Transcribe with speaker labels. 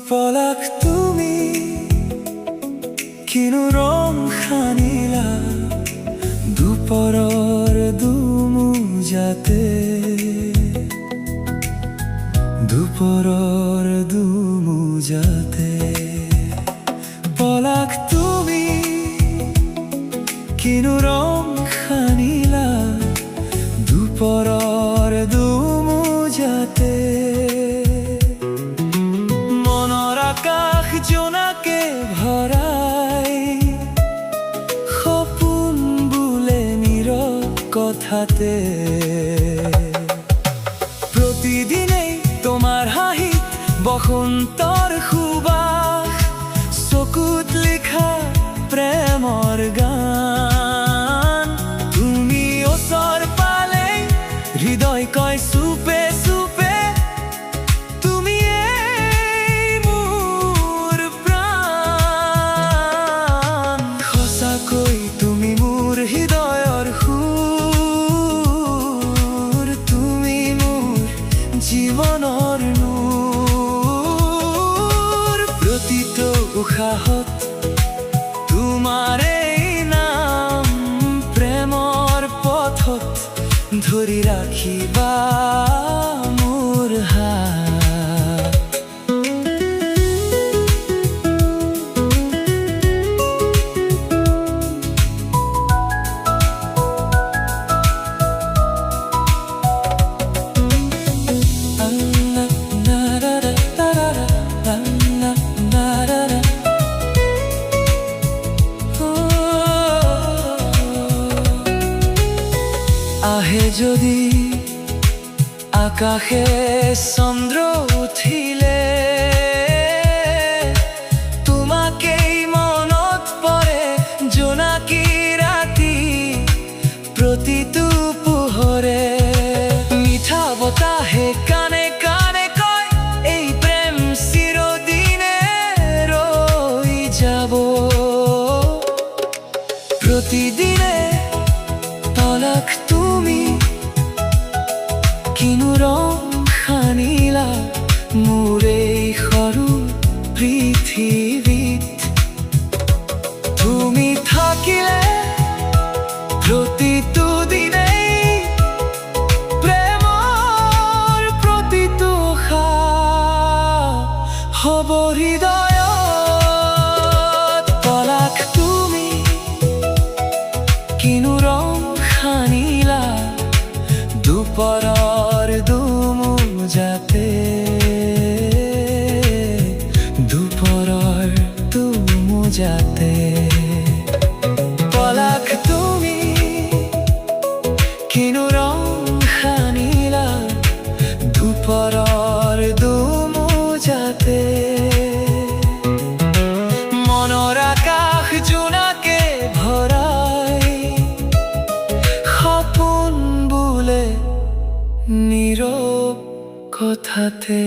Speaker 1: পলাক তুমি কিনো ৰং সানিলা দুপৰৰ দুমুজাতে দুপৰৰ দুমুজাতে পলাক তুমি কিনো ৰং সানিলা দুপৰৰ দুমুজাতে মনৰ আকাশ জোনাকে ভৰাই সপোন বোলে নীৰৱ কথাতে প্ৰতিদিনেই তোমাৰ হাঁহিত বসন্তৰ সুবাস চকুত লিখা প্ৰেমৰ গান তুমি ওচৰ পালে হৃদয় কয় চুপে চুপে তুমি মোৰ প্ৰাণ সঁচাকৈ তুমি মোৰ হৃদয়ৰ সুৰ তুমি মোৰ জীৱনৰ নূৰ প্ৰতিটো উশাহত তোমাৰে নাম প্ৰেমৰ পথত ধৰি ৰাখিবা মোৰ হাত আহে যদি আকাশে চন্দ্ৰ উঠিলে তোমাকেই মনত পৰে জোনাকী ৰাতি প্ৰতিটো পোহৰে মিঠা বতাহে কানে কানে কয় এই প্ৰেম চিৰদিনে ৰৈ যাব প্ৰতিদিনে পলাক তুমি কিনো ৰং সানিলা মোৰ এই সৰু পৃথিৱীত তুমি থাকিলে প্ৰতিটো দিনেই প্ৰেমৰ প্ৰতিটো উশাহ হ'ব হৃদয়ত পলাক তুমি কিনো ৰং সানিলা দুপৰৰ দুমুজাতে দুপৰৰ দুমুজাতে পলাক তুমি কিনো ৰং সানিলা দুপৰৰ দুমুজাতে মনৰ আকাশ জোনাকে ভৰাই সপোন বোলে নীৰৱ কথাতে